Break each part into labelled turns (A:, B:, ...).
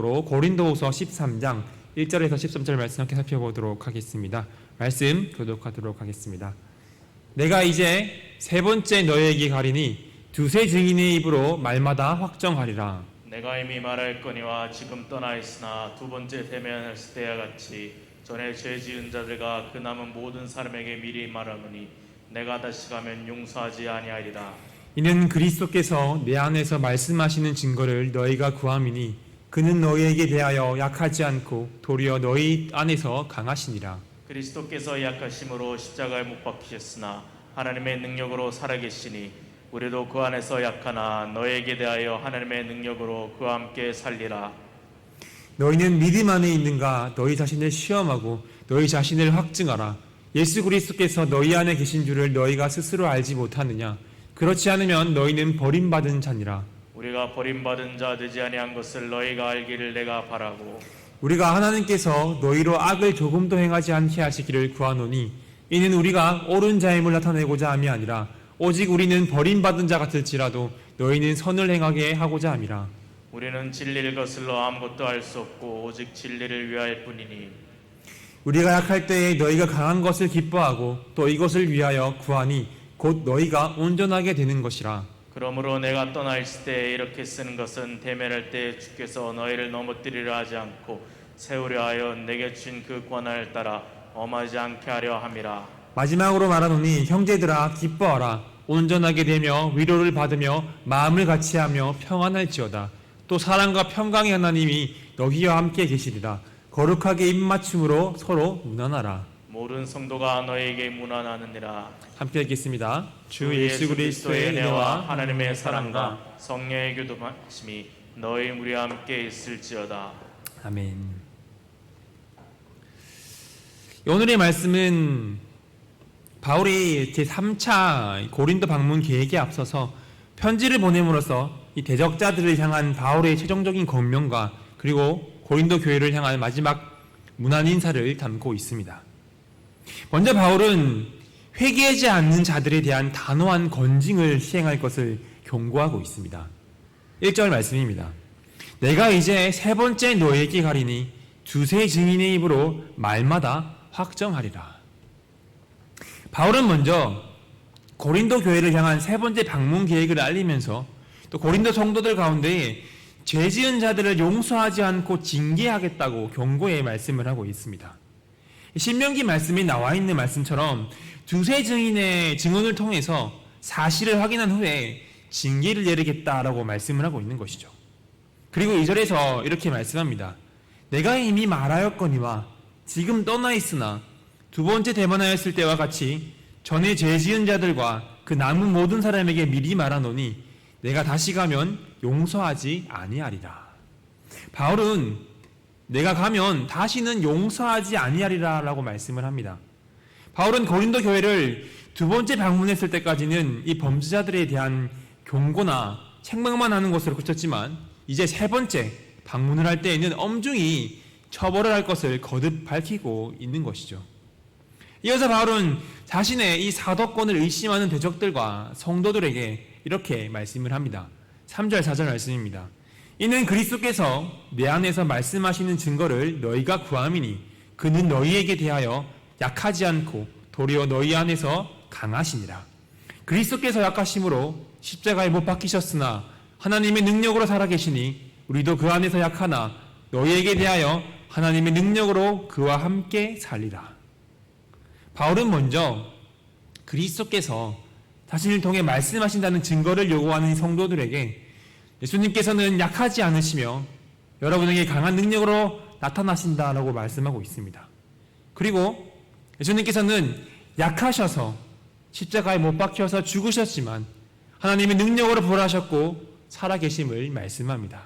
A: 고린도후서 13장 1절에서 13절 말씀 함께 살펴보도록 하겠습니다. 말씀 교독하도록 하겠습니다. 내가 이제 세 번째 너희에게 가리니 두세 증인의 입으로 말마다 확정하리라.
B: 내가 이미 말할거니와 지금 떠나 있으나 두 번째 대면했을 때와 같이 전에 죄 지은 자들과 그 남은 모든 사람에게 미리 말하노니 내가 다시 가면 용서하지 아니하리라.
A: 이는 그리스도께서 내 안에서 말씀하시는 증거를 너희가 구함이니 그는 너희에게 대하여 약하지 않고 도리어 너희 안에서 강하시니라.
B: 그리스도께서 약하심으로 십자가에 못 박히셨으나 하나님의 능력으로 살아계시니 우리도 그 안에서 약하나 너희에게 대하여 하나님의 능력으로 그와 함께 살리라.
A: 너희는 믿음 안에 있는가 너희 자신을 시험하고 너희 자신을 확증하라. 예수 그리스도께서 너희 안에 계신 줄을 너희가 스스로 알지 못하느냐. 그렇지 않으면 너희는 버림받은 자니라.
B: 우리가 버림받은 자 되지 아니한 것을 너희가 알기를 내가 바라고
A: 우리가 하나님께서 너희로 악을 조금도 행하지 않게 하시기를 구하노니 이는 우리가 옳은 자임을 나타내고자 함이 아니라 오직 우리는 버림받은 자 같을지라도 너희는 선을 행하게 하고자 함이라.
B: 우리는 진리를 거슬러 아무것도 할 수 없고 오직 진리를 위하여 뿐이니
A: 우리가 약할 때에 너희가 강한 것을 기뻐하고 또 이것을 위하여 구하니 곧 너희가 온전하게 되는 것이라.
B: 그러므로 내가 떠나 있을 때 이렇게 쓰는 것은 대면할 때 주께서 너희를 넘어뜨리려 하지 않고 세우려 하여 내게 준 그 권한을 따라 엄하지 않게 하려 함이라.
A: 마지막으로 말하노니 형제들아 기뻐하라. 온전하게 되며 위로를 받으며 마음을 같이하며 평안할지어다. 또 사랑과 평강의 하나님이 너희와 함께 계시리라. 거룩하게 입맞춤으로 서로 문안하라.
B: 모든 성도가 너희에게 문안하느니라.
A: 함께 읽겠습니다. 주 예수 그리스도의 은혜와
B: 하나님의 사랑과 성령의 교통하심이 너희 우리와 함께 있을지어다.
A: 아멘. 오늘의 말씀은 바울이 제3차 고린도 방문 계획에 앞서서 편지를 보냄으로써 이 대적자들을 향한 바울의 최종적인 권면과 그리고 고린도 교회를 향한 마지막 문안 인사를 담고 있습니다. 먼저 바울은 회개하지 않는 자들에 대한 단호한 건징을 시행할 것을 경고하고 있습니다. 1절 말씀입니다. 내가 이제 세 번째 너에게 가리니 두세 증인의 입으로 말마다 확정하리라. 바울은 먼저 고린도 교회를 향한 세 번째 방문 계획을 알리면서 또 고린도 성도들 가운데 죄 지은 자들을 용서하지 않고 징계하겠다고 경고의 말씀을 하고 있습니다. 신명기 말씀이 나와 있는 말씀처럼 두세 증인의 증언을 통해서 사실을 확인한 후에 징계를 내리겠다라고 말씀을 하고 있는 것이죠. 그리고 2절에서 이렇게 말씀합니다. 내가 이미 말하였거니와 지금 떠나 있으나 두 번째 대면하였을 때와 같이 전에 죄 지은 자들과 그 남은 모든 사람에게 미리 말하노니 내가 다시 가면 용서하지 아니하리라. 바울은 내가 가면 다시는 용서하지 아니하리라 라고 말씀을 합니다. 바울은 고린도 교회를 두 번째 방문했을 때까지는 이 범죄자들에 대한 경고나 책망만 하는 것으로 그쳤지만 이제 세 번째 방문을 할 때에는 엄중히 처벌을 할 것을 거듭 밝히고 있는 것이죠. 이어서 바울은 자신의 이 사도권을 의심하는 대적들과 성도들에게 이렇게 말씀을 합니다. 3절 4절 말씀입니다. 이는 그리스도께서 내 안에서 말씀하시는 증거를 너희가 구함이니 그는 너희에게 대하여 약하지 않고 도리어 너희 안에서 강하시니라. 그리스도께서 약하심으로 십자가에 못 박히셨으나 하나님의 능력으로 살아계시니 우리도 그 안에서 약하나 너희에게 대하여 하나님의 능력으로 그와 함께 살리라. 바울은 먼저 그리스도께서 자신을 통해 말씀하신다는 증거를 요구하는 성도들에게 예수님께서는 약하지 않으시며 여러분에게 강한 능력으로 나타나신다라고 말씀하고 있습니다. 그리고 예수님께서는 약하셔서 십자가에 못 박혀서 죽으셨지만 하나님의 능력으로 부활하셨고 살아계심을 말씀합니다.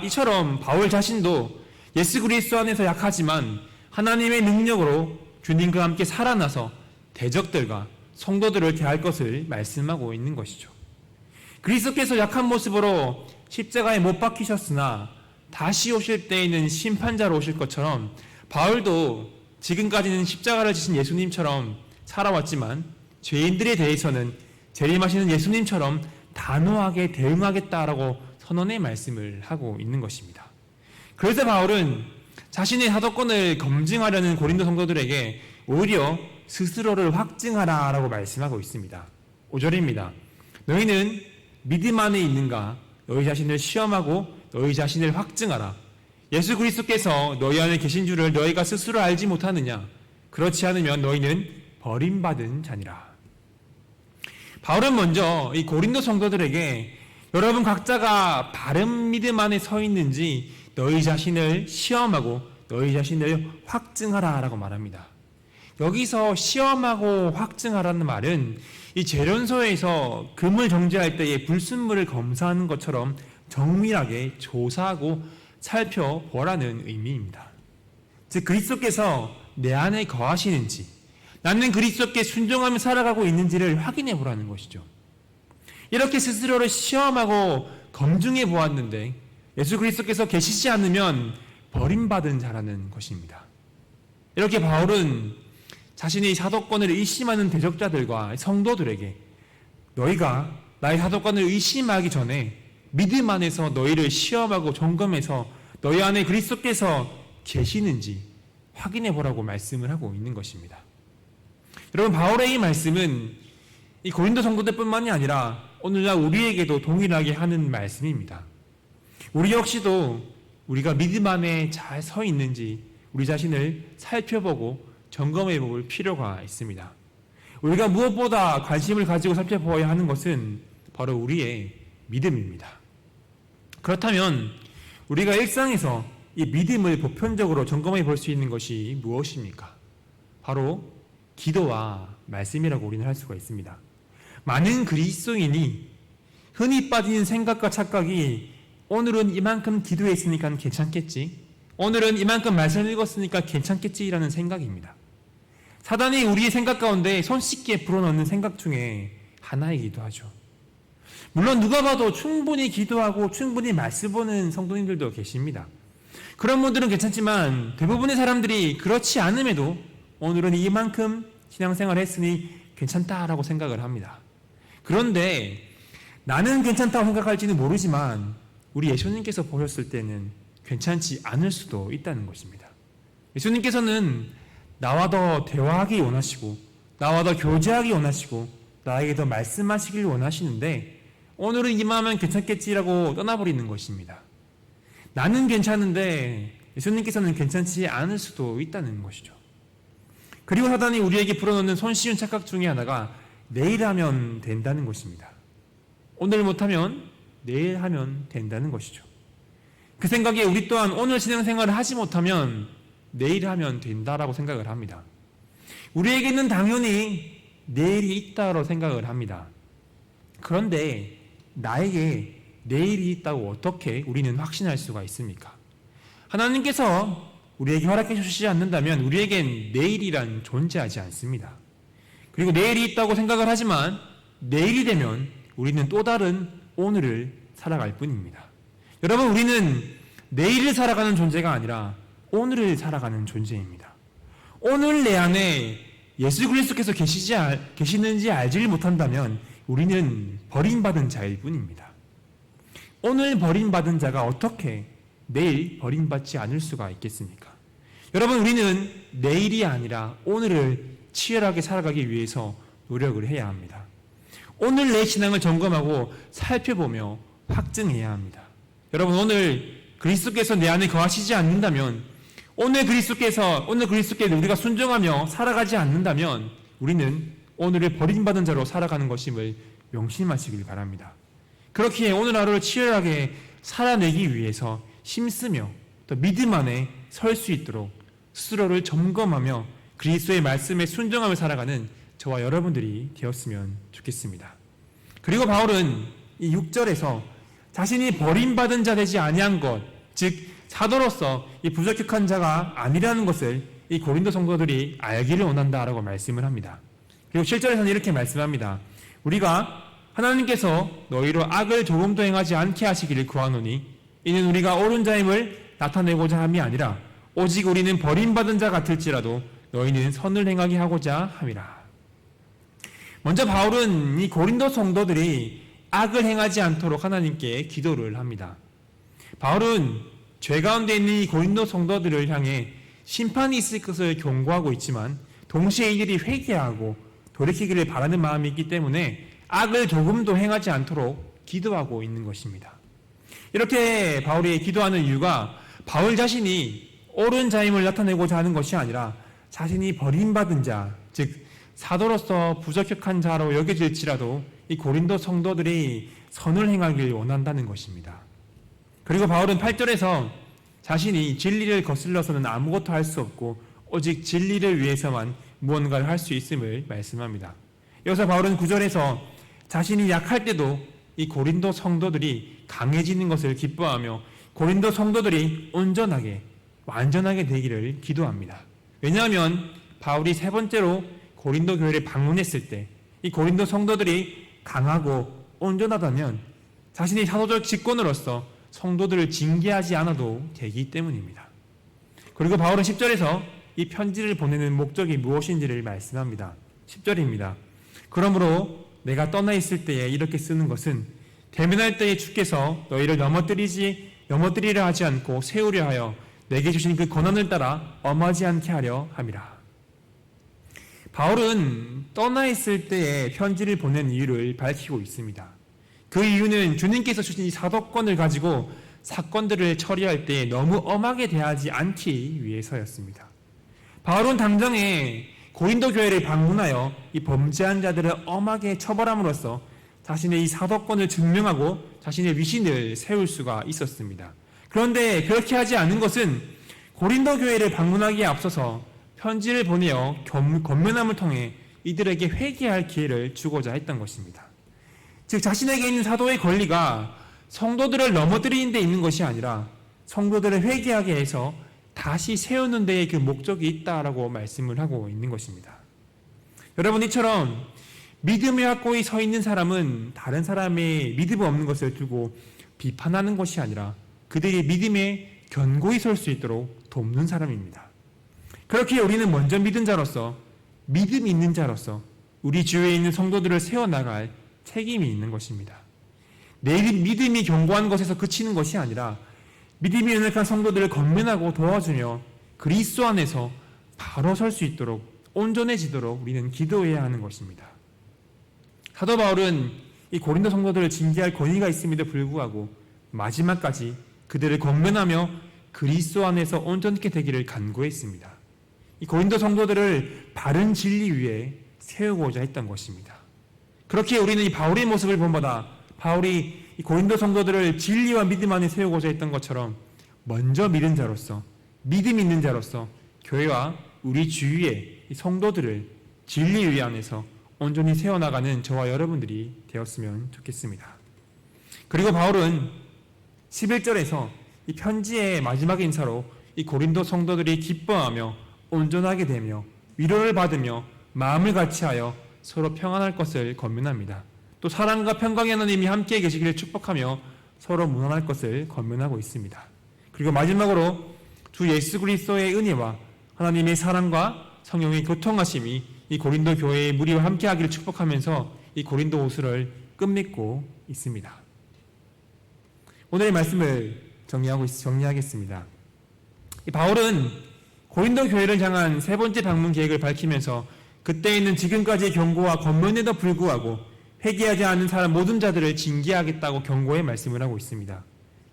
A: 이처럼 바울 자신도 예수 그리스도 안에서 약하지만 하나님의 능력으로 주님과 함께 살아나서 대적들과 성도들을 대할 것을 말씀하고 있는 것이죠. 그리스도께서 약한 모습으로 십자가에 못 박히셨으나 다시 오실 때에는 심판자로 오실 것처럼 바울도 지금까지는 십자가를 지신 예수님처럼 살아왔지만 죄인들에 대해서는 재림하시는 예수님처럼 단호하게 대응하겠다라고 선언의 말씀을 하고 있는 것입니다. 그래서 바울은 자신의 사도권을 검증하려는 고린도 성도들에게 오히려 스스로를 확증하라 라고 말씀하고 있습니다. 5절입니다. 너희는 믿음 안에 있는가? 너희 자신을 시험하고 너희 자신을 확증하라. 예수 그리스도께서 너희 안에 계신 줄을 너희가 스스로 알지 못하느냐? 그렇지 않으면 너희는 버림받은 자니라. 바울은 먼저 이 고린도 성도들에게 여러분 각자가 바른 믿음 안에 서 있는지 너희 자신을 시험하고 너희 자신을 확증하라 라고 말합니다. 여기서 시험하고 확증하라는 말은 이 재련소에서 금을 정제할 때의 불순물을 검사하는 것처럼 정밀하게 조사하고 살펴보라는 의미입니다. 즉 그리스도께서 내 안에 거하시는지, 나는 그리스도께 순종하며 살아가고 있는지를 확인해 보라는 것이죠. 이렇게 스스로를 시험하고 검증해 보았는데 예수 그리스도께서 계시지 않으면 버림받은 자라는 것입니다. 이렇게 바울은 자신의 사도권을 의심하는 대적자들과 성도들에게 너희가 나의 사도권을 의심하기 전에 믿음 안에서 너희를 시험하고 점검해서 너희 안에 그리스도께서 계시는지 확인해 보라고 말씀을 하고 있는 것입니다. 여러분, 바울의 이 말씀은 이 고린도 성도들뿐만이 아니라 오늘날 우리에게도 동일하게 하는 말씀입니다. 우리 역시도 우리가 믿음 안에 잘 서 있는지 우리 자신을 살펴보고 점검해 볼 필요가 있습니다. 우리가 무엇보다 관심을 가지고 살펴보아야 하는 것은 바로 우리의 믿음입니다. 그렇다면 우리가 일상에서 이 믿음을 보편적으로 점검해 볼 수 있는 것이 무엇입니까? 바로 기도와 말씀이라고 우리는 할 수가 있습니다. 많은 그리스도인이 흔히 빠지는 생각과 착각이 오늘은 이만큼 기도했으니까 괜찮겠지, 오늘은 이만큼 말씀 읽었으니까 괜찮겠지라는 생각입니다. 사단이 우리의 생각 가운데 손쉽게 불어넣는 생각 중에 하나이기도 하죠. 물론 누가 봐도 충분히 기도하고 충분히 말씀 보는 성도님들도 계십니다. 그런 분들은 괜찮지만 대부분의 사람들이 그렇지 않음에도 오늘은 이만큼 신앙생활을 했으니 괜찮다라고 생각을 합니다. 그런데 나는 괜찮다고 생각할지는 모르지만 우리 예수님께서 보셨을 때는 괜찮지 않을 수도 있다는 것입니다. 예수님께서는 나와 더 대화하기 원하시고 나와 더 교제하기 원하시고 나에게 더 말씀하시길 원하시는데 오늘은 이만하면 괜찮겠지라고 떠나버리는 것입니다. 나는 괜찮은데 예수님께서는 괜찮지 않을 수도 있다는 것이죠. 그리고 사단이 우리에게 불어넣는 손쉬운 착각 중에 하나가 내일 하면 된다는 것입니다. 오늘 못하면 내일 하면 된다는 것이죠. 그 생각에 우리 또한 오늘 신앙생활을 하지 못하면 내일 하면 된다라고 생각을 합니다. 우리에게는 당연히 내일이 있다고 생각을 합니다. 그런데 나에게 내일이 있다고 어떻게 우리는 확신할 수가 있습니까? 하나님께서 우리에게 허락해 주시지 않는다면 우리에겐 내일이란 존재하지 않습니다. 그리고 내일이 있다고 생각을 하지만 내일이 되면 우리는 또 다른 오늘을 살아갈 뿐입니다. 여러분, 우리는 내일을 살아가는 존재가 아니라 오늘을 살아가는 존재입니다. 오늘 내 안에 예수 그리스도께서 계시는지 알지를 못한다면 우리는 버림받은 자일 뿐입니다. 오늘 버림받은 자가 어떻게 내일 버림받지 않을 수가 있겠습니까? 여러분, 우리는 내일이 아니라 오늘을 치열하게 살아가기 위해서 노력을 해야 합니다. 오늘 내 신앙을 점검하고 살펴보며 확증해야 합니다. 여러분, 오늘 그리스도께서 내 안에 거하시지 않는다면, 오늘 그리스도께 우리가 순종하며 살아가지 않는다면 우리는 오늘을 버림받은 자로 살아가는 것임을 명심하시길 바랍니다. 그렇기에 오늘 하루를 치열하게 살아내기 위해서 힘쓰며 또 믿음 안에 설 수 있도록 스스로를 점검하며 그리스도의 말씀에 순종하며 살아가는 저와 여러분들이 되었으면 좋겠습니다. 그리고 바울은 이 6절에서 자신이 버림받은 자 되지 아니한 것, 즉 사도로서 이 부적격한 자가 아니라는 것을 이 고린도 성도들이 알기를 원한다라고 말씀을 합니다. 그리고 7절에서는 이렇게 말씀합니다. 우리가 하나님께서 너희로 악을 조금도 행하지 않게 하시기를 구하노니 이는 우리가 옳은 자임을 나타내고자 함이 아니라 오직 우리는 버림받은 자 같을지라도 너희는 선을 행하게 하고자 함이라. 먼저 바울은 이 고린도 성도들이 악을 행하지 않도록 하나님께 기도를 합니다. 바울은 죄 가운데 있는 이 고린도 성도들을 향해 심판이 있을 것을 경고하고 있지만 동시에 이들이 회개하고 돌이키기를 바라는 마음이 있기 때문에 악을 조금도 행하지 않도록 기도하고 있는 것입니다. 이렇게 바울이 기도하는 이유가 바울 자신이 옳은 자임을 나타내고자 하는 것이 아니라 자신이 버림받은 자, 즉 사도로서 부적격한 자로 여겨질지라도 이 고린도 성도들이 선을 행하길 원한다는 것입니다. 그리고 바울은 8절에서 자신이 진리를 거슬러서는 아무것도 할 수 없고 오직 진리를 위해서만 무언가를 할 수 있음을 말씀합니다. 여기서 바울은 9절에서 자신이 약할 때도 이 고린도 성도들이 강해지는 것을 기뻐하며 고린도 성도들이 온전하게 완전하게 되기를 기도합니다. 왜냐하면 바울이 세 번째로 고린도 교회를 방문했을 때 이 고린도 성도들이 강하고 온전하다면 자신이 사도적 직권으로서 성도들을 징계하지 않아도 되기 때문입니다. 그리고 바울은 10절에서 이 편지를 보내는 목적이 무엇인지를 말씀합니다. 10절입니다. 그러므로 내가 떠나 있을 때에 이렇게 쓰는 것은 대면할 때에 주께서 너희를 넘어뜨리려 하지 않고 세우려 하여 내게 주신 그 권한을 따라 엄하지 않게 하려 함이라. 바울은 떠나 있을 때에 편지를 보낸 이유를 밝히고 있습니다. 그 이유는 주님께서 주신 이 사도권을 가지고 사건들을 처리할 때 너무 엄하게 대하지 않기 위해서였습니다. 바울은 당장에 고린도 교회를 방문하여 이 범죄한 자들을 엄하게 처벌함으로써 자신의 이 사도권을 증명하고 자신의 위신을 세울 수가 있었습니다. 그런데 그렇게 하지 않은 것은 고린도 교회를 방문하기에 앞서서 편지를 보내어 권면함을 통해 이들에게 회개할 기회를 주고자 했던 것입니다. 즉 자신에게 있는 사도의 권리가 성도들을 넘어뜨리는 데 있는 것이 아니라 성도들을 회개하게 해서 다시 세우는 데에 그 목적이 있다라고 말씀을 하고 있는 것입니다. 여러분, 이처럼 믿음의 확고히 서 있는 사람은 다른 사람의 믿음 없는 것을 두고 비판하는 것이 아니라 그들이 믿음에 견고히 설 수 있도록 돕는 사람입니다. 그렇게 우리는 먼저 믿은 자로서, 믿음 있는 자로서 우리 주위에 있는 성도들을 세워나갈 책임이 있는 것입니다. 내 믿음이 견고한 것에서 그치는 것이 아니라 믿음이 연약한 성도들을 권면하고 도와주며 그리스도 안에서 바로 설 수 있도록 온전해지도록 우리는 기도해야 하는 것입니다. 사도 바울은 이 고린도 성도들을 징계할 권위가 있음에도 불구하고 마지막까지 그들을 권면하며 그리스도 안에서 온전케 되기를 간구했습니다. 이 고린도 성도들을 바른 진리 위에 세우고자 했던 것입니다. 그렇게 우리는 이 바울의 모습을 본받아 바울이 이 고린도 성도들을 진리와 믿음 안에 세우고자 했던 것처럼 먼저 믿은 자로서, 믿음 있는 자로서 교회와 우리 주위의 이 성도들을 진리 위 안에서 온전히 세워나가는 저와 여러분들이 되었으면 좋겠습니다. 그리고 바울은 11절에서 이 편지의 마지막 인사로 이 고린도 성도들이 기뻐하며 온전하게 되며 위로를 받으며 마음을 같이하여 서로 평안할 것을 권면합니다. 또 사랑과 평강의 하나님이 함께 계시기를 축복하며 서로 무난할 것을 권면하고 있습니다. 그리고 마지막으로 주 예수 그리스도의 은혜와 하나님의 사랑과 성령의 교통하심이 이 고린도 교회의 무리와 함께하기를 축복하면서 이 고린도 호수를 끝맺고 있습니다. 오늘의 말씀을 정리하겠습니다. 이 바울은 고린도 교회를 향한 세 번째 방문 계획을 밝히면서 그때 있는 지금까지의 경고와 권면에도 불구하고 회개하지 않는 사람 모든 자들을 징계하겠다고 경고의 말씀을 하고 있습니다.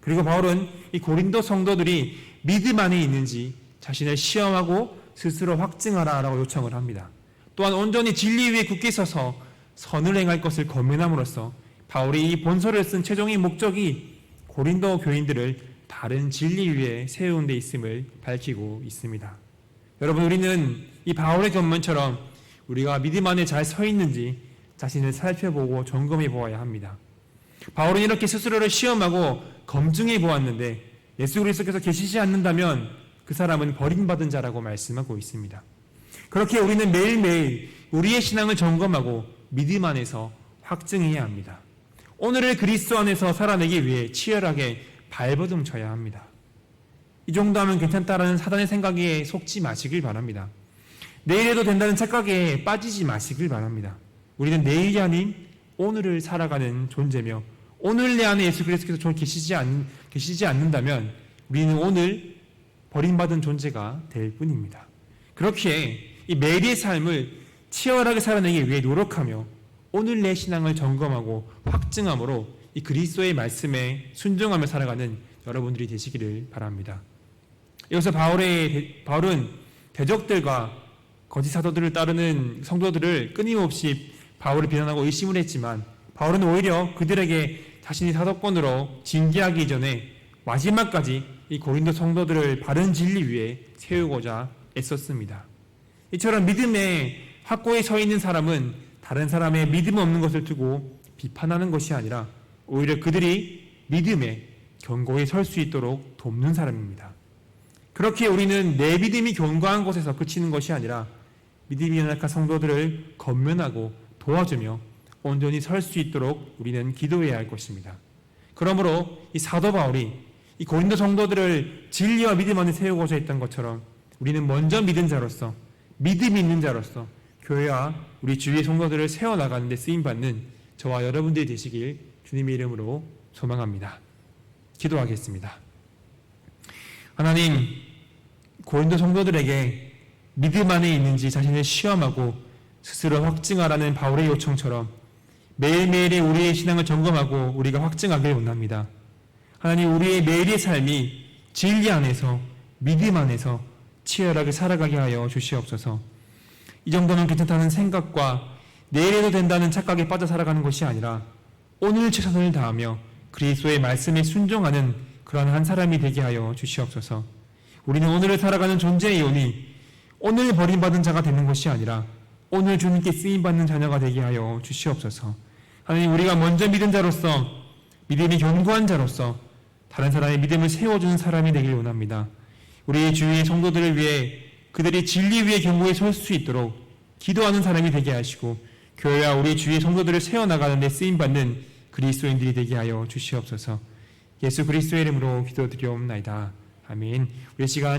A: 그리고 바울은 이 고린도 성도들이 믿음 안에 있는지 자신을 시험하고 스스로 확증하라라고 요청을 합니다. 또한 온전히 진리 위에 굳게 서서 선을 행할 것을 권면함으로써 바울이 이 본서를 쓴 최종의 목적이 고린도 교인들을 바른 진리 위에 세운 데 있음을 밝히고 있습니다. 여러분, 우리는 이 바울의 권면처럼 우리가 믿음 안에 잘 서 있는지 자신을 살펴보고 점검해 보아야 합니다. 바울은 이렇게 스스로를 시험하고 검증해 보았는데 예수 그리스도께서 계시지 않는다면 그 사람은 버림받은 자라고 말씀하고 있습니다. 그렇게 우리는 매일매일 우리의 신앙을 점검하고 믿음 안에서 확증해야 합니다. 오늘을 그리스도 안에서 살아내기 위해 치열하게 발버둥 쳐야 합니다. 이 정도 하면 괜찮다라는 사단의 생각에 속지 마시길 바랍니다. 내일에도 된다는 착각에 빠지지 마시길 바랍니다. 우리는 내일이 아닌 오늘을 살아가는 존재며 오늘 내 안에 예수 그리스도께서 계시지 않는다면 우리는 오늘 버림받은 존재가 될 뿐입니다. 그렇기에 이 매일의 삶을 치열하게 살아내기 위해 노력하며 오늘 내 신앙을 점검하고 확증함으로 이 그리스도의 말씀에 순종하며 살아가는 여러분들이 되시기를 바랍니다. 여기서 바울은 대적들과 거짓 사도들을 따르는 성도들을 끊임없이 바울을 비난하고 의심을 했지만 바울은 오히려 그들에게 자신이 사도권으로 징계하기 전에 마지막까지 이 고린도 성도들을 바른 진리 위에 세우고자 애썼습니다. 이처럼 믿음의 확고에 서 있는 사람은 다른 사람의 믿음 없는 것을 두고 비판하는 것이 아니라 오히려 그들이 믿음에 견고히 설 수 있도록 돕는 사람입니다. 그렇게 우리는 내 믿음이 견고한 곳에서 그치는 것이 아니라 믿음이 연약한 성도들을 건면하고 도와주며 온전히 설 수 있도록 우리는 기도해야 할 것입니다. 그러므로 이 사도 바울이 이 고린도 성도들을 진리와 믿음 안에 세우고자 했던 것처럼 우리는 먼저 믿은 자로서 믿음이 있는 자로서 교회와 우리 주위의 성도들을 세워나가는 데 쓰임받는 저와 여러분들이 되시길 주님의 이름으로 소망합니다. 기도하겠습니다. 하나님, 고린도 성도들에게 믿음 안에 있는지 자신을 시험하고 스스로 확증하라는 바울의 요청처럼 매일매일의 우리의 신앙을 점검하고 우리가 확증하길 원합니다. 하나님, 우리의 매일의 삶이 진리 안에서 믿음 안에서 치열하게 살아가게 하여 주시옵소서. 이 정도는 괜찮다는 생각과 내일에도 된다는 착각에 빠져 살아가는 것이 아니라 오늘 최선을 다하며 그리스도의 말씀에 순종하는 그러한 한 사람이 되게 하여 주시옵소서. 우리는 오늘을 살아가는 존재이오니 오늘 버림받은 자가 되는 것이 아니라 오늘 주님께 쓰임받는 자녀가 되게 하여 주시옵소서. 하나님, 우리가 먼저 믿은 자로서 믿음이 견고한 자로서 다른 사람의 믿음을 세워주는 사람이 되길 원합니다. 우리 주위의 성도들을 위해 그들이 진리 위에 견고히 설 수 있도록 기도하는 사람이 되게 하시고 교회와 우리 주위의 성도들을 세워나가는 데 쓰임받는 그리스도인들이 되게 하여 주시옵소서. 예수 그리스도의 이름으로 기도드리옵나이다. 아멘. 우리 시간